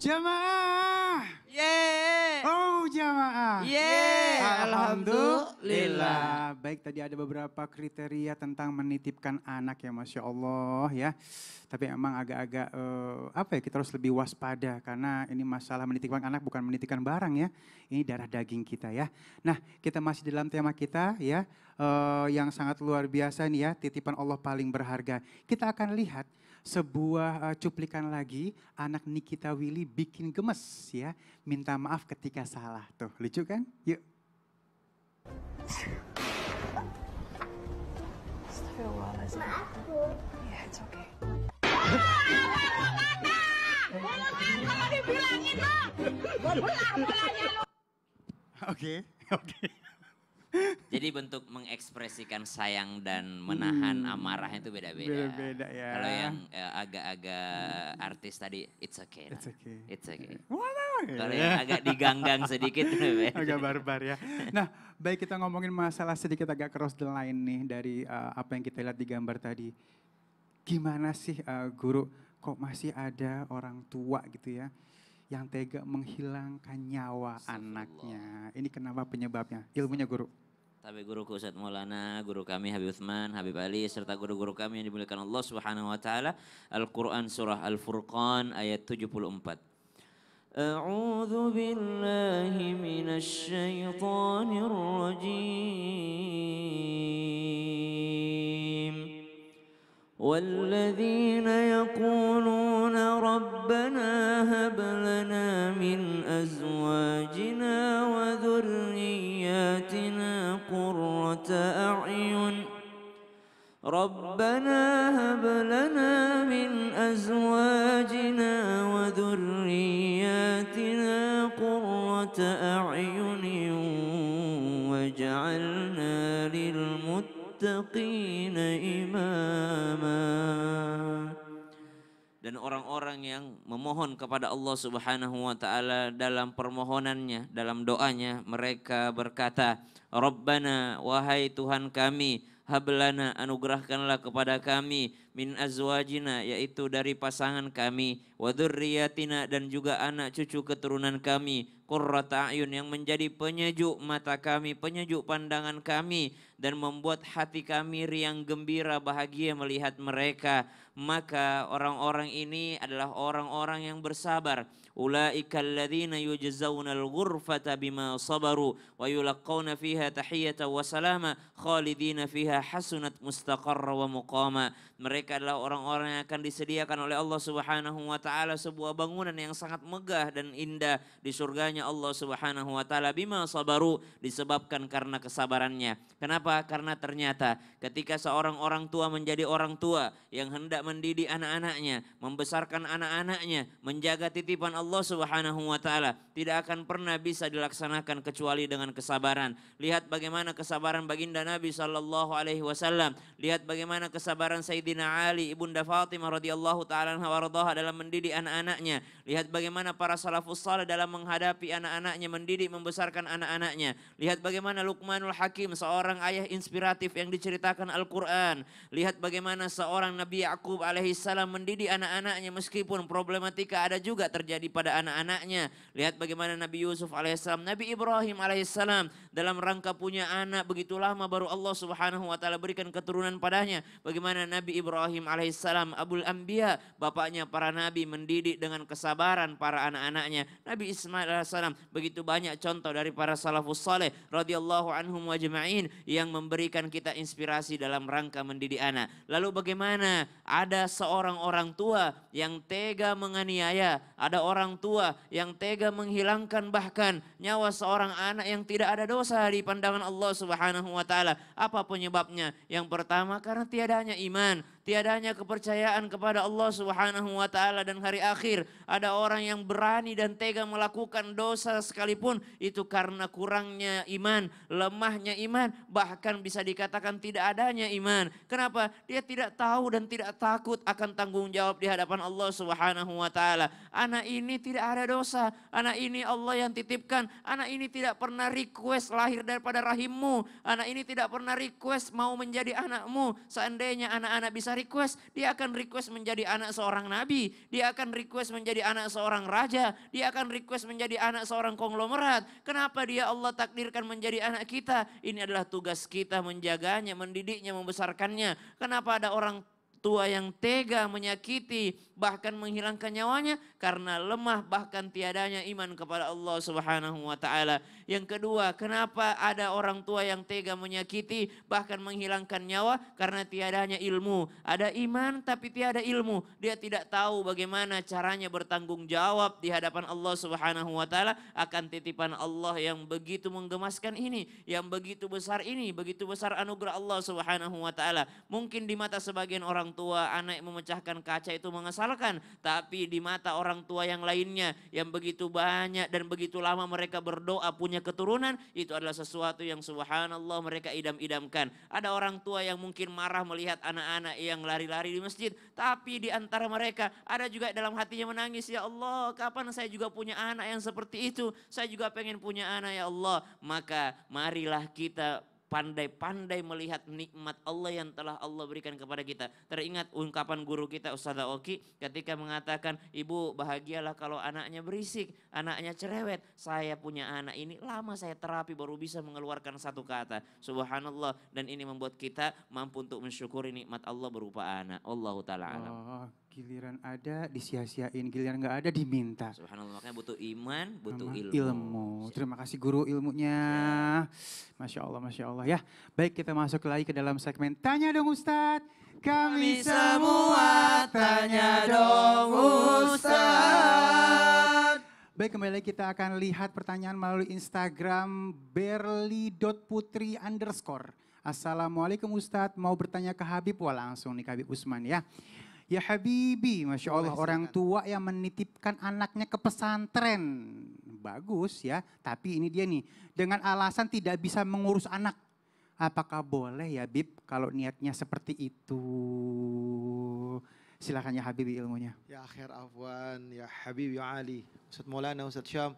Jamaah. Yeay. Oh jamaah. Yeay. Alhamdulillah. Baik, tadi ada beberapa kriteria tentang menitipkan anak ya, Masya Allah ya. Tapi emang agak-agak kita harus lebih waspada karena ini masalah menitipkan anak bukan menitipkan barang ya. Ini darah daging kita ya. Nah, kita masih dalam tema kita ya, yang sangat luar biasa nih ya, titipan Allah paling berharga. Kita akan lihat sebuah cuplikan lagi, anak Nikita Willy bikin gemes ya, minta maaf ketika salah. Tuh, lucu kan? Yuk. Maafku. Yeah, it's okay. Oke. Jadi bentuk mengekspresikan sayang dan menahan amarah itu beda-beda. Beda-beda ya. Kalau yang agak-agak artis tadi, it's okay. It's okay. It's okay. Wow. Kalau yang agak diganggang sedikit, beda. Agak barbar ya. Nah, baik kita ngomongin masalah sedikit agak cross the line nih dari apa yang kita lihat di gambar tadi. Gimana sih guru, kok masih ada orang tua gitu ya yang tega menghilangkan nyawa anaknya. Ini kenapa penyebabnya? Ilmunya guru. Tapi guruku Ustaz Maulana, guru kami Habib Utsman, Habib Ali, serta guru-guru kami yang dimuliakan Allah Subhanahu wa taala, Al-Qur'an surah Al-Furqan ayat 74. A'udzu billahi minasy syaithanir rajim. والذين يقولون ربنا هب لنا من أزواجنا وذرياتنا قرة أعين ربنا هب لنا من أزواجنا وذرياتنا قرة أعين واجعلنا للمتقين إماما. Dan orang-orang yang memohon kepada Allah Subhanahu wa taala dalam permohonannya, dalam doanya, mereka berkata, Rabbana, wahai Tuhan kami, hablana, anugerahkanlah kepada kami, min azwajina, yaitu dari pasangan kami, wa dzurriyyatina, dan juga anak cucu keturunan kami, qurrata a'yun, yang menjadi penyejuk mata kami, penyejuk pandangan kami, dan membuat hati kami riang gembira bahagia melihat mereka. Maka orang-orang ini adalah orang-orang yang bersabar. Ulaikal ladzina yujzauna al-ghurfata bima sabaru wa yulaqqawna fiha tahiyatan wa salama khalidina fiha hasunat mustaqarra wa muqama. Mereka adalah orang-orang yang akan disediakan oleh Allah Subhanahu wa taala sebuah bangunan yang sangat megah dan indah di surganya Allah Subhanahu wa taala, bima sabaru, disebabkan karena kesabarannya. Kenapa? Karena ternyata ketika seorang orang tua menjadi orang tua yang hendak mendidik anak-anaknya, membesarkan anak-anaknya, menjaga titipan Allah Subhanahu wa taala, tidak akan pernah bisa dilaksanakan kecuali dengan kesabaran. Lihat bagaimana kesabaran baginda Nabi sallallahu alaihi wasallam. Lihat bagaimana kesabaran Sayyidina Ali, Ibunda Fatimah radhiyallahu taala anha warḍaha dalam mendidik anak-anaknya. Lihat bagaimana para salafus saleh dalam menghadapi anak-anaknya, mendidik, membesarkan anak-anaknya. Lihat bagaimana Luqmanul Hakim, seorang ayah inspiratif yang diceritakan Al-Quran. Lihat bagaimana seorang Nabi Ya'qub alaihissalam mendidik anak-anaknya meskipun problematika ada juga terjadi pada anak-anaknya. Lihat bagaimana Nabi Yusuf alaihissalam, Nabi Ibrahim alaihissalam dalam rangka punya anak begitu lama baru Allah Subhanahu wa taala berikan keturunan padanya. Bagaimana Nabi Ibrahim alaihissalam, Abul Anbiya, bapaknya para nabi, mendidik dengan kesabaran para anak-anaknya. Nabi Ismail alaihissalam, begitu banyak contoh dari para salafus saleh radhiyallahu anhum wajma'in yang memberikan kita inspirasi dalam rangka mendidik anak. Lalu bagaimana ada seorang orang tua yang tega menganiaya, ada orang tua yang tega menghilangkan bahkan nyawa seorang anak yang tidak ada dosa di pandangan Allah Subhanahu wa taala. Apa penyebabnya? Yang pertama, karena tiadanya iman, tiadanya kepercayaan kepada Allah Subhanahu wa taala dan hari akhir. Ada orang yang berani dan tega melakukan dosa sekalipun itu karena kurangnya iman, lemahnya iman, bahkan bisa dikatakan tidak adanya iman. Kenapa? Dia tidak tahu dan tidak takut akan tanggung jawab di hadapan Allah Subhanahu wa taala. Anak ini tidak ada dosa, anak ini Allah yang titipkan, anak ini tidak pernah request lahir daripada rahimmu, anak ini tidak pernah request mau menjadi anakmu. Seandainya anak-anak bisa bisa request, dia akan request menjadi anak seorang nabi, dia akan request menjadi anak seorang raja, dia akan request menjadi anak seorang konglomerat. Kenapa dia Allah takdirkan menjadi anak kita? Ini adalah tugas kita menjaganya, mendidiknya, membesarkannya. Kenapa ada orang tua yang tega menyakiti bahkan menghilangkan nyawanya karena lemah bahkan tiadanya iman kepada Allah Subhanahu wa taala. Yang kedua, kenapa ada orang tua yang tega menyakiti bahkan menghilangkan nyawa karena tiadanya ilmu. Ada iman tapi tiada ilmu. Dia tidak tahu bagaimana caranya bertanggung jawab di hadapan Allah Subhanahu wa taala akan titipan Allah yang begitu menggemaskan ini, yang begitu besar ini, begitu besar anugerah Allah Subhanahu wa taala. Mungkin di mata sebagian orang tua anak memecahkan kaca itu mengesalkan, tapi di mata orang tua yang lainnya yang begitu banyak dan begitu lama mereka berdoa punya keturunan, itu adalah sesuatu yang subhanallah mereka idam-idamkan. Ada orang tua yang mungkin marah melihat anak-anak yang lari-lari di masjid, tapi di antara mereka ada juga dalam hatinya menangis, ya Allah, kapan saya juga punya anak yang seperti itu, saya juga pengen punya anak ya Allah. Maka marilah kita pandai-pandai melihat nikmat Allah yang telah Allah berikan kepada kita. Teringat ungkapan guru kita Ustazah Oki ketika mengatakan, ibu bahagialah kalau anaknya berisik, anaknya cerewet. Saya punya anak ini lama saya terapi baru bisa mengeluarkan satu kata. Subhanallah, dan ini membuat kita mampu untuk mensyukuri nikmat Allah berupa anak. Allahu ta'ala alam. Oh, giliran ada disia-siain, giliran nggak ada diminta. Subhanallah, makanya butuh iman, butuh Sama ilmu. Terima kasih guru ilmunya. Masya Allah, Masya Allah ya. Baik, kita masuk lagi ke dalam segmen Tanya Dong Ustadz. Kami semua tanya dong Ustadz. Baik, kembali lagi kita akan lihat pertanyaan melalui Instagram berli.putri_. Assalamualaikum Ustadz, mau bertanya ke Habib? Wah, langsung nih ke Habib Usman ya. Ya Habibi, Masya Allah, orang tua yang menitipkan anaknya ke pesantren. Bagus ya, tapi ini dia nih, dengan alasan tidak bisa mengurus anak. Apakah boleh ya Bib kalau niatnya seperti itu? Silakan ya Habibi ilmunya. Ya akhir afwan, ya Habib, ya Ali, Ustaz Maulana, Ustaz Syam.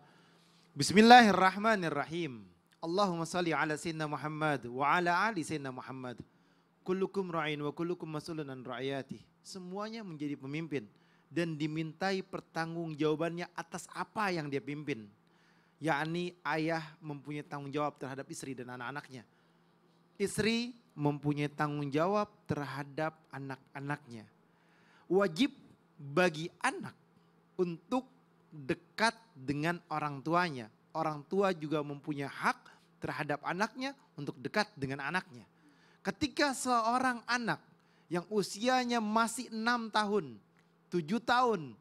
Bismillahirrahmanirrahim. Allahumma salli ala Sayyidina Muhammad wa ala ali Sayyidina Muhammad. Kullukum ra'in wa kullukum mas'ulun an ra'iyati. Semuanya menjadi pemimpin dan dimintai pertanggungjawabannya atas apa yang dia pimpin. Yakni ayah mempunyai tanggung jawab terhadap istri dan anak-anaknya. Istri mempunyai tanggung jawab terhadap anak-anaknya. Wajib bagi anak untuk dekat dengan orang tuanya. Orang tua juga mempunyai hak terhadap anaknya untuk dekat dengan anaknya. Ketika seorang anak yang usianya masih 6 tahun, 7 tahun,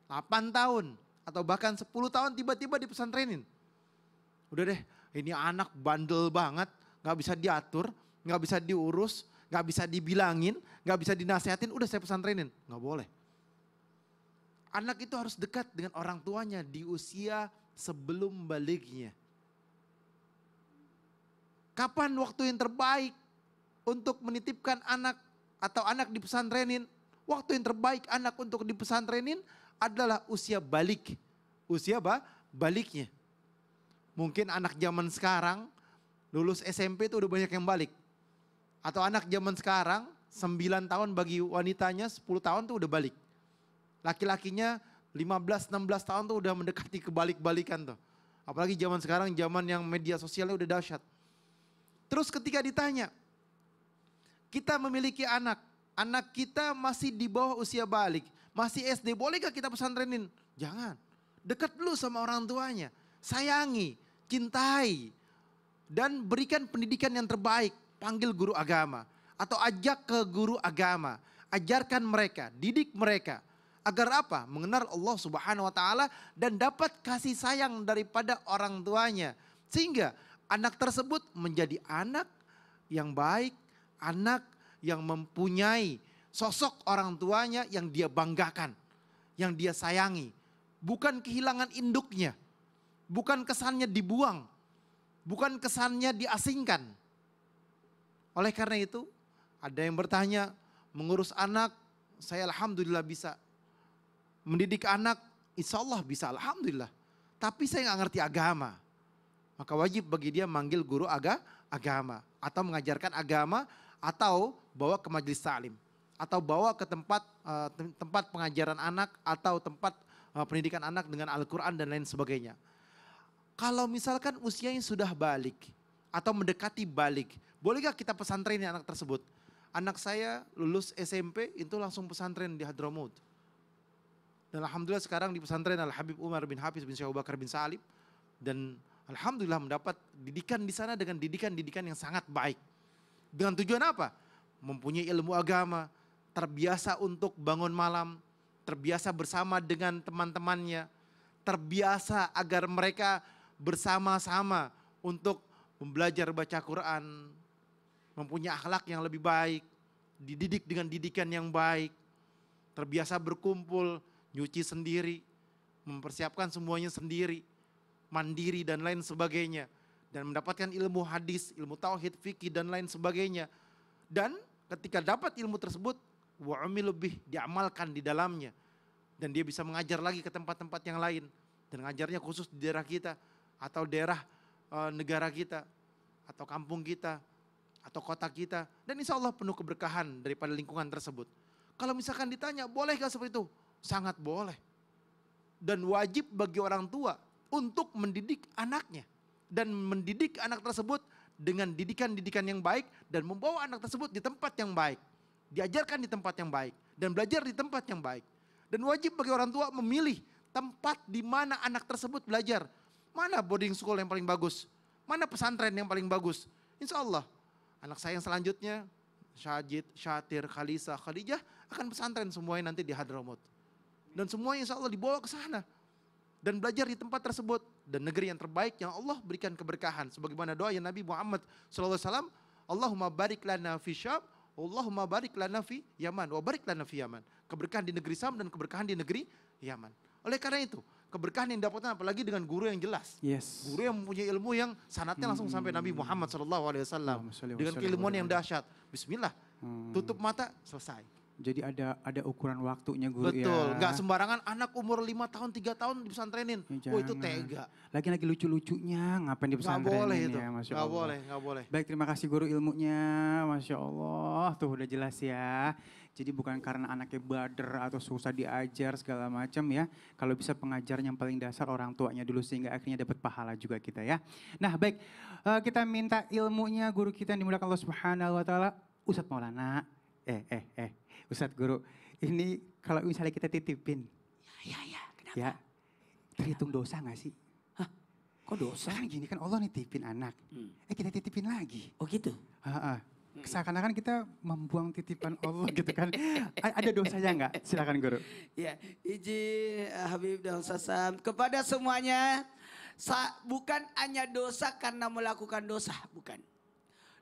8 tahun, atau bahkan 10 tahun tiba-tiba dipesantrenin. Udah deh, ini anak bandel banget, gak bisa diatur, gak bisa diurus, gak bisa dibilangin, gak bisa dinasehatin, udah saya pesantrenin. Gak boleh. Anak itu harus dekat dengan orang tuanya di usia sebelum balignya. Kapan waktu yang terbaik untuk menitipkan anak atau anak dipesantrenin? Waktu yang terbaik anak untuk dipesantrenin adalah usia balik. Usia apa? Baliknya. Mungkin anak zaman sekarang lulus SMP itu udah banyak yang balik. Atau anak zaman sekarang 9 tahun bagi wanitanya, 10 tahun tuh udah balik. Laki-lakinya 15-16 tahun tuh udah mendekati kebalik-balikan tuh. Apalagi zaman sekarang, zaman yang media sosialnya udah dahsyat. Terus ketika ditanya, kita memiliki anak, anak kita masih di bawah usia balik, masih SD, bolehkah kita pesantrenin? Jangan, dekat dulu sama orang tuanya, sayangi, cintai, dan berikan pendidikan yang terbaik. Panggil guru agama, atau ajak ke guru agama, ajarkan mereka, didik mereka. Agar apa? Mengenal Allah Subhanahu wa taala dan dapat kasih sayang daripada orang tuanya. Sehingga anak tersebut menjadi anak yang baik, anak yang mempunyai sosok orang tuanya yang dia banggakan, yang dia sayangi. Bukan kehilangan induknya, bukan kesannya dibuang, bukan kesannya diasingkan. Oleh karena itu, ada yang bertanya, mengurus anak, saya alhamdulillah bisa. Mendidik anak, insya Allah bisa, alhamdulillah. Tapi saya nggak ngerti agama. Maka wajib bagi dia manggil guru agama atau mengajarkan agama atau bawa ke majelis ta'lim. atau bawa ke tempat pengajaran anak atau tempat pendidikan anak dengan Al-Quran dan lain sebagainya. Kalau misalkan usianya sudah balik atau mendekati balik, bolehkah kita pesantren anak tersebut? Anak saya lulus SMP itu langsung pesantren di Hadramaut. Dan alhamdulillah sekarang di pesantren Al-Habib Umar bin Hafiz bin Syekh Abu Bakar bin Salim. Dan alhamdulillah mendapat didikan di sana dengan didikan-didikan yang sangat baik. Dengan tujuan apa? Mempunyai ilmu agama, terbiasa untuk bangun malam, terbiasa bersama dengan teman-temannya, terbiasa agar mereka bersama-sama untuk belajar baca Quran, mempunyai akhlak yang lebih baik, dididik dengan didikan yang baik, terbiasa berkumpul, nyuci sendiri, mempersiapkan semuanya sendiri, mandiri dan lain sebagainya. Dan mendapatkan ilmu hadis, ilmu tauhid, fikih dan lain sebagainya. Dan ketika dapat ilmu tersebut, wa'umil lebih diamalkan di dalamnya. Dan dia bisa mengajar lagi ke tempat-tempat yang lain. Dan ngajarnya khusus di daerah kita, atau daerah negara kita, atau kampung kita, atau kota kita. Dan insya Allah penuh keberkahan daripada lingkungan tersebut. Kalau misalkan ditanya, boleh gak seperti itu? Sangat boleh. Dan wajib bagi orang tua untuk mendidik anaknya. Dan mendidik anak tersebut dengan didikan-didikan yang baik. Dan membawa anak tersebut di tempat yang baik. Diajarkan di tempat yang baik. Dan belajar di tempat yang baik. Dan wajib bagi orang tua memilih tempat di mana anak tersebut belajar. Mana boarding school yang paling bagus? Mana pesantren yang paling bagus? Insya Allah anak saya yang selanjutnya, Syajid, Syatir, Khalisa, Khadijah akan pesantren semuanya nanti di Hadramaut. Dan semuanya insya Allah dibawa ke sana. Dan belajar di tempat tersebut. Dan negeri yang terbaik yang Allah berikan keberkahan. Sebagaimana doa yang Nabi Muhammad SAW, Allahumma barik lana fi Syam, Allahumma barik lana fi Yaman, wa barik lana fi Yaman. Keberkahan di negeri Syam dan keberkahan di negeri Yaman. Oleh karena itu, keberkahan yang dapatkan apalagi dengan guru yang jelas. Yes. Guru yang mempunyai ilmu yang sanatnya langsung sampai Nabi Muhammad SAW. Dengan keilmuan yang dahsyat. Bismillah, tutup mata, selesai. Jadi ada ukuran waktunya guru. Betul, ya. nggak sembarangan anak umur 5 tahun, 3 tahun dipesantrenin. Ya, Oh itu tega. Lagi lucu-lucunya ngapain di Nggak pesantren boleh ini itu, ya, Masya nggak Allah. boleh, nggak boleh. Baik, terima kasih guru ilmunya, Masya Allah. Tuh udah jelas ya. Jadi bukan karena anaknya bader atau susah diajar segala macam ya. Kalau bisa pengajarnya yang paling dasar orang tuanya dulu sehingga akhirnya dapat pahala juga kita ya. Nah baik, kita minta ilmunya guru kita yang dimuliakan Allah Subhanahu Wa Taala, Ustadz Maulana. Ustadz guru, ini kalau misalnya kita titipin. Ya, kenapa? Ya, terhitung dosa gak sih? Hah? Kok dosa? Kan gini kan Allah nitipin anak. Kita titipin lagi. Oh gitu? Seakan-akan kita membuang titipan Allah gitu kan. Ada dosanya nggak? Silakan guru. Ya, izin Habib dan Sasam. Kepada semuanya, bukan hanya dosa karena melakukan dosa, bukan.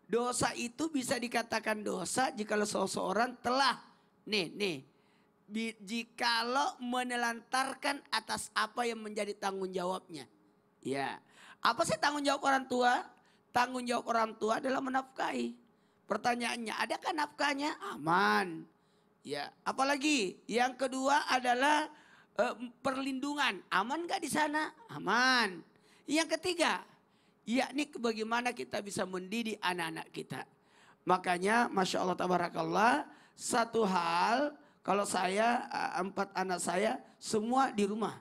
Dosa itu bisa dikatakan dosa jikalau seseorang telah, jikalau menelantarkan atas apa yang menjadi tanggung jawabnya. Ya, apa sih tanggung jawab orang tua? Tanggung jawab orang tua adalah menafkahi. Pertanyaannya, adakah nafkahnya? Aman. Ya, apalagi yang kedua adalah perlindungan. Aman gak di sana? Aman. Yang ketiga, yakni bagaimana kita bisa mendidik anak-anak kita. Makanya Masya Allah Tabarakallah, satu hal kalau saya 4 anak saya semua di rumah.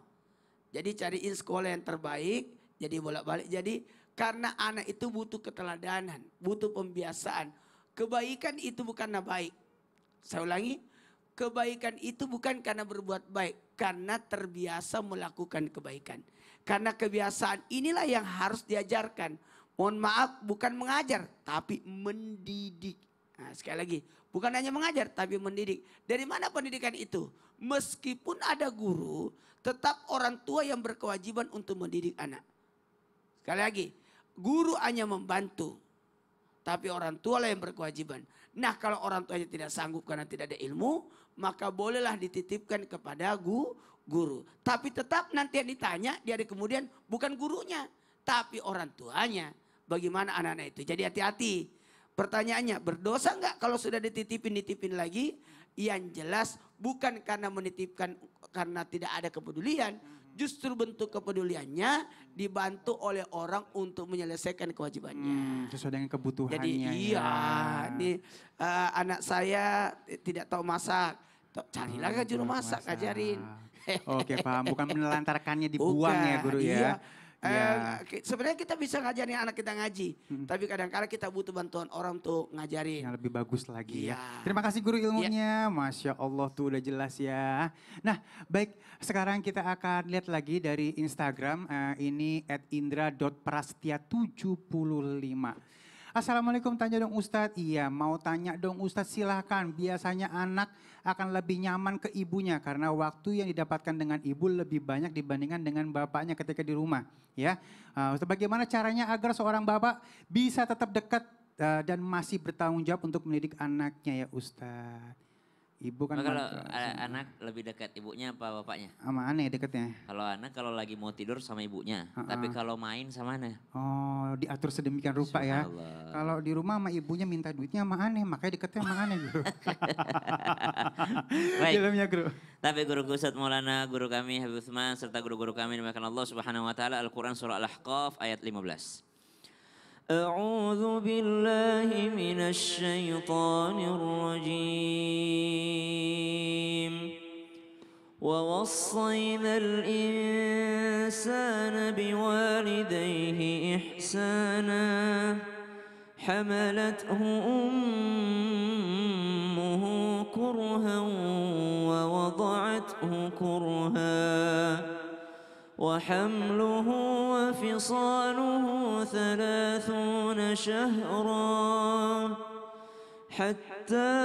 Jadi cariin sekolah yang terbaik, jadi bolak-balik. Jadi karena anak itu butuh keteladanan, butuh pembiasaan. Kebaikan itu bukanlah baik. Saya ulangi, kebaikan itu bukan karena berbuat baik, karena terbiasa melakukan kebaikan. Karena kebiasaan inilah yang harus diajarkan. Mohon maaf, bukan mengajar, tapi mendidik. Nah, sekali lagi, bukan hanya mengajar, tapi mendidik. Dari mana pendidikan itu? Meskipun ada guru, tetap orang tua yang berkewajiban untuk mendidik anak. Sekali lagi, guru hanya membantu. Tapi orang tua lah yang berkewajiban. Nah kalau orang tuanya tidak sanggup karena tidak ada ilmu, maka bolehlah dititipkan kepada guru. Tapi tetap nanti yang ditanya, dia kemudian bukan gurunya, tapi orang tuanya. Bagaimana anak-anak itu? Jadi hati-hati. Pertanyaannya, berdosa enggak kalau sudah dititipin lagi? Yang jelas bukan karena menitipkan karena tidak ada kepedulian, justru bentuk kepeduliannya dibantu oleh orang untuk menyelesaikan kewajibannya. Sesuai dengan kebutuhannya. Jadi iya, ya. nih anak saya tidak tahu masak, carilah ke juru masak, ajarin. Oke paham, bukan menelantarkannya dibuang Bukan, ya guru iya. ya. Ya. Sebenarnya kita bisa ngajarin anak kita ngaji, tapi kadang-kadang kita butuh bantuan orang untuk ngajarin. Yang lebih bagus lagi ya. Iya. Terima kasih guru ilmunya, Masya Allah tuh udah jelas ya. Nah baik, sekarang kita akan lihat lagi dari Instagram, ini @indra.prastia75. Assalamualaikum, tanya dong Ustadz. Iya mau tanya dong Ustadz, silahkan. Biasanya anak akan lebih nyaman ke ibunya karena waktu yang didapatkan dengan ibu lebih banyak dibandingkan dengan bapaknya ketika di rumah. Ya, Ustadz, bagaimana caranya agar seorang bapak bisa tetap dekat dan masih bertanggung jawab untuk mendidik anaknya ya Ustadz? Ibu kan Kalau anak lebih dekat ibunya apa bapaknya? sama aneh deketnya. Kalau anak kalau lagi mau tidur sama ibunya, tapi kalau main sama aneh. Oh, diatur sedemikian rupa ya. Subhanallah. Kalau di rumah sama ibunya minta duitnya sama aneh, makanya deketnya sama aneh guru. Baik. Filmnya guru. Tapi guru Ustadz Maulana, guru kami Habib Utsman serta guru-guru kami dimakan Allah Subhanahu wa taala Al-Qur'an surah Al-Ahqaf ayat 15. أعوذ بالله من الشيطان الرجيم ووصينا الإنسان بوالديه إحسانا حملته أمه كرها ووضعته كرها وحمله وفصاله 30 شهرا حتى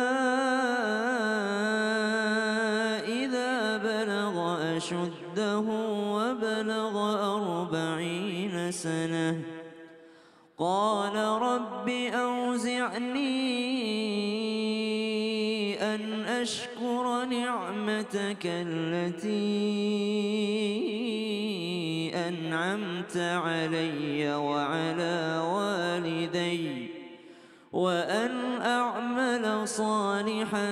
إذا بلغ أشده وبلغ 40 سنة قال رب أوزعني أن أشكر نعمتك التي أنعمت علي وعلى والدي وأن أعمل صالحا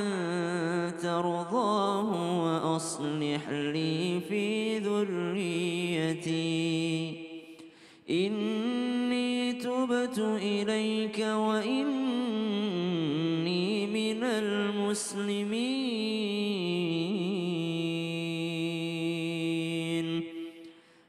ترضاه وأصلح لي في ذريتي إني تبت إليك وإني من المسلمين.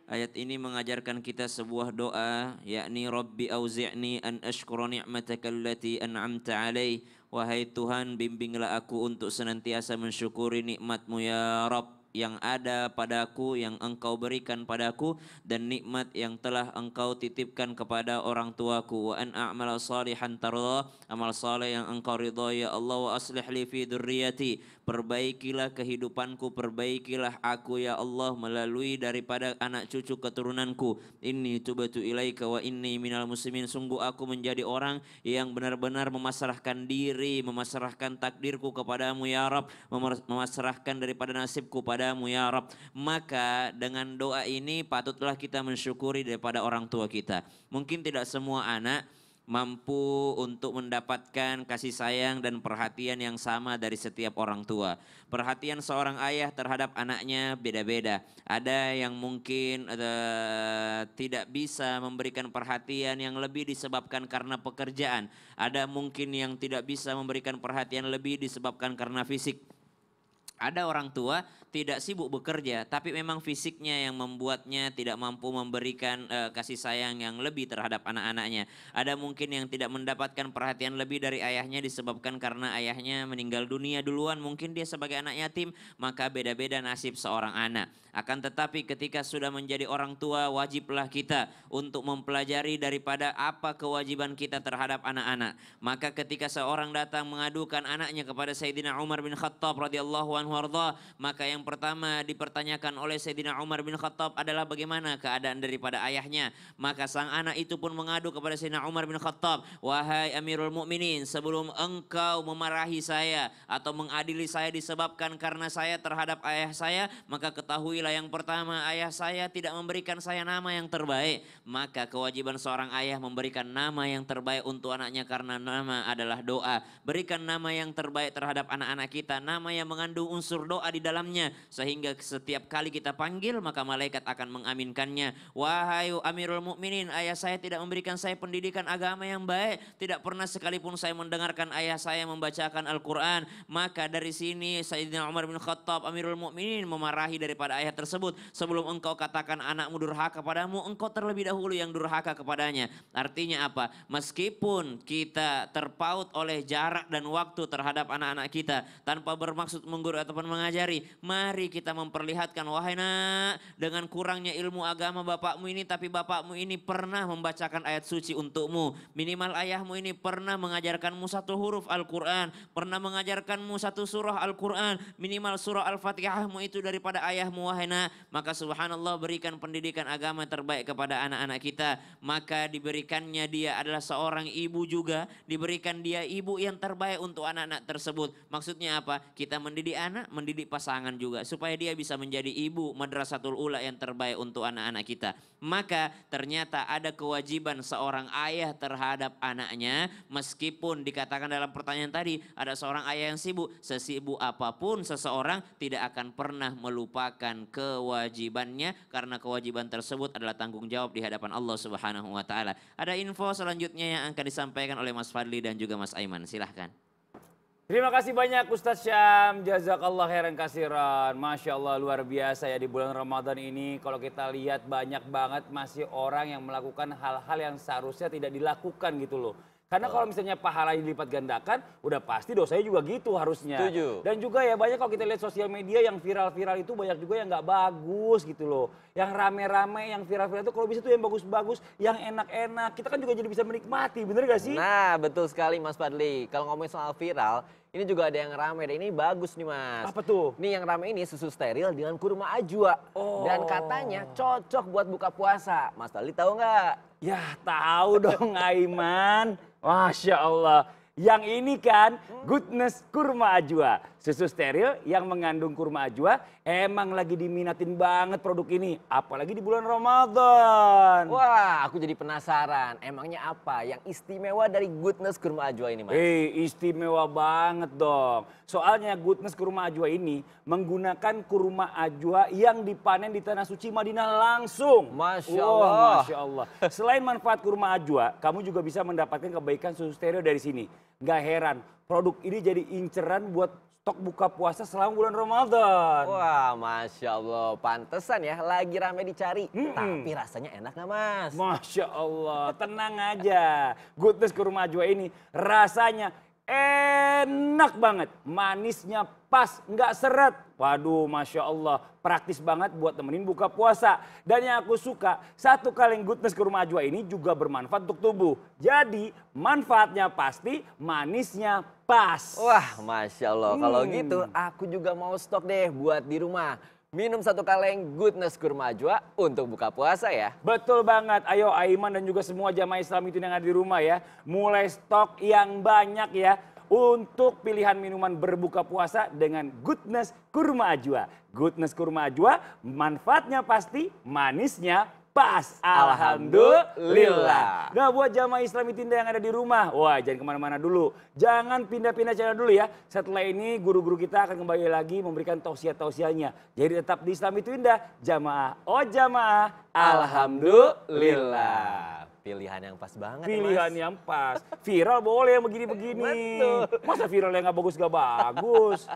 Ayat ini mengajarkan kita sebuah doa, yakni Rabbi auzi'ni an ashkura ni'mataka allati an'amta alai. Wahai Tuhan, bimbinglah aku untuk senantiasa mensyukuri nikmat-Mu ya Rabb yang ada padaku, yang Engkau berikan padaku, dan nikmat yang telah Engkau titipkan kepada orang tuaku. Wa an a'mala salihan tarda, amal saleh yang Engkau ridhai ya Allah. Wa aslih li fi dzurriyyati, perbaikilah kehidupanku, perbaikilah aku ya Allah melalui daripada anak cucu keturunanku. Inni tubatu ilaika wa inni minal muslimin. Sungguh aku menjadi orang yang benar-benar memasrahkan diri, memasrahkan takdirku kepadamu ya Rabb, memasrahkan daripada nasibku padamu ya Rabb. Maka dengan doa ini patutlah kita mensyukuri daripada orang tua kita. Mungkin tidak semua anak mampu untuk mendapatkan kasih sayang dan perhatian yang sama dari setiap orang tua. Perhatian seorang ayah terhadap anaknya beda-beda. Ada yang mungkin tidak bisa memberikan perhatian yang lebih disebabkan karena pekerjaan. Ada mungkin yang tidak bisa memberikan perhatian lebih disebabkan karena fisik. Ada orang tua tidak sibuk bekerja, tapi memang fisiknya yang membuatnya tidak mampu memberikan kasih sayang yang lebih terhadap anak-anaknya. Ada mungkin yang tidak mendapatkan perhatian lebih dari ayahnya disebabkan karena ayahnya meninggal dunia duluan. Mungkin dia sebagai anak yatim, maka beda-beda nasib seorang anak. Akan tetapi ketika sudah menjadi orang tua, wajiblah kita untuk mempelajari daripada apa kewajiban kita terhadap anak-anak. Maka ketika seorang datang mengadukan anaknya kepada Sayyidina Umar bin Khattab radhiyallahu anhu arda, maka yang pertama dipertanyakan oleh Sayyidina Umar bin Khattab adalah bagaimana keadaan daripada ayahnya. Maka sang anak itu pun mengadu kepada Sayyidina Umar bin Khattab, wahai Amirul Mukminin, sebelum engkau memarahi saya atau mengadili saya disebabkan karena saya terhadap ayah saya, maka ketahuilah yang pertama, ayah saya tidak memberikan saya nama yang terbaik. Maka kewajiban seorang ayah memberikan nama yang terbaik untuk anaknya, karena nama adalah doa. Berikan nama yang terbaik terhadap anak-anak kita, nama yang mengandung unsur doa di dalamnya. Sehingga setiap kali kita panggil maka malaikat akan mengaminkannya. Wahai Amirul Mukminin, ayah saya tidak memberikan saya pendidikan agama yang baik. Tidak pernah sekalipun saya mendengarkan ayah saya membacakan Al-Quran. Maka dari sini Sayyidina Umar bin Khattab Amirul Mukminin memarahi daripada ayah tersebut. Sebelum engkau katakan anakmu durhaka padamu, engkau terlebih dahulu yang durhaka kepadanya. Artinya apa? Meskipun kita terpaut oleh jarak dan waktu terhadap anak-anak kita tanpa bermaksud menggurui ataupun mengajari, mari kita memperlihatkan, wahai nak, dengan kurangnya ilmu agama bapakmu ini, tapi bapakmu ini pernah membacakan ayat suci untukmu. Minimal ayahmu ini pernah mengajarkanmu satu huruf Al-Quran, pernah mengajarkanmu satu surah Al-Quran, minimal surah Al-Fatihahmu itu daripada ayahmu, wahai nak. Maka subhanallah, berikan pendidikan agama terbaik kepada anak-anak kita. Maka diberikannya dia adalah seorang ibu juga, diberikan dia ibu yang terbaik untuk anak-anak tersebut. Maksudnya apa? Kita mendidik anak, mendidik pasangan juga supaya dia bisa menjadi ibu madrasatul ula yang terbaik untuk anak-anak kita. Maka ternyata ada kewajiban seorang ayah terhadap anaknya, meskipun dikatakan dalam pertanyaan tadi ada seorang ayah yang sibuk. Sesibuk apapun seseorang tidak akan pernah melupakan kewajibannya, karena kewajiban tersebut adalah tanggung jawab di hadapan Allah Subhanahu wa taala. Ada info selanjutnya yang akan disampaikan oleh Mas Fadli dan juga Mas Aiman. Silahkan. Terima kasih banyak Ustadz Syam, jazakallah khairan kasiran. Masya Allah luar biasa ya di bulan Ramadan ini. Kalau kita lihat banyak banget masih orang yang melakukan hal-hal yang seharusnya tidak dilakukan gitu loh. Karena kalau misalnya pahala dilipat gandakan, udah pasti dosanya juga gitu harusnya. Setuju. Dan juga ya banyak kalau kita lihat sosial media yang viral-viral itu banyak juga yang nggak bagus gitu loh. Yang rame-rame, yang viral-viral itu kalau bisa tuh yang bagus-bagus, yang enak-enak. Kita kan juga jadi bisa menikmati, bener gak sih? Nah, betul sekali Mas Fadli. Kalau ngomongin soal viral, ini juga ada yang rame dan ini bagus nih Mas. Apa tuh? Nih yang rame ini susu steril dengan kurma ajwa. Dan katanya cocok buat buka puasa. Mas Fadli tahu nggak? Ya tahu dong Aiman. Masya Allah. Yang ini kan Goodness Kurma Ajwa. Susu steril yang mengandung kurma ajwa emang lagi diminatin banget produk ini. Apalagi di bulan Ramadan. Wah, aku jadi penasaran. Emangnya apa yang istimewa dari Goodness Kurma Ajwa ini Mas? Istimewa banget dong. Soalnya Goodness Kurma Ajwa ini menggunakan kurma ajwa yang dipanen di Tanah Suci Madinah langsung. Masya Wah, Allah. Masya Allah. Selain manfaat kurma ajwa, kamu juga bisa mendapatkan kebaikan susu steril dari sini. Gak heran, produk ini jadi inceran buat stok buka puasa selama bulan Ramadan. Wah, Masya Allah. Pantesan ya, lagi rame dicari. Tapi rasanya enak nggak Mas? Masya Allah, tenang aja. Goodness kurma ajwa ini rasanya enak banget. Manisnya pas, nggak seret. Waduh, Masya Allah. Praktis banget buat temenin buka puasa. Dan yang aku suka, satu kaleng Goodness kurma ajwa ini juga bermanfaat untuk tubuh. Jadi manfaatnya pasti, manisnya pas. Wah, Masya Allah. Kalau gitu aku juga mau stok deh buat di rumah. Minum satu kaleng Goodness Kurma Ajwa untuk buka puasa ya. Betul banget. Ayo Aiman dan juga semua jamaah Islam itu yang ada di rumah ya. Mulai stok yang banyak ya. Untuk pilihan minuman berbuka puasa dengan Goodness Kurma Ajwa. Goodness Kurma Ajwa manfaatnya pasti, manisnya pas. Alhamdulillah. Nah buat jamaah Islam Itinda yang ada di rumah, wah jangan kemana-mana dulu. Jangan pindah-pindah channel dulu ya. Setelah ini guru-guru kita akan kembali lagi memberikan tausiah-tausiahnya. Jadi tetap di Islam itu indah, jamaah. Oh jamaah, alhamdulillah. Pilihan yang pas banget Pilihan ya Mas. yang pas. Viral boleh yang begini-begini. Betul. Masa viral yang gak bagus gak bagus.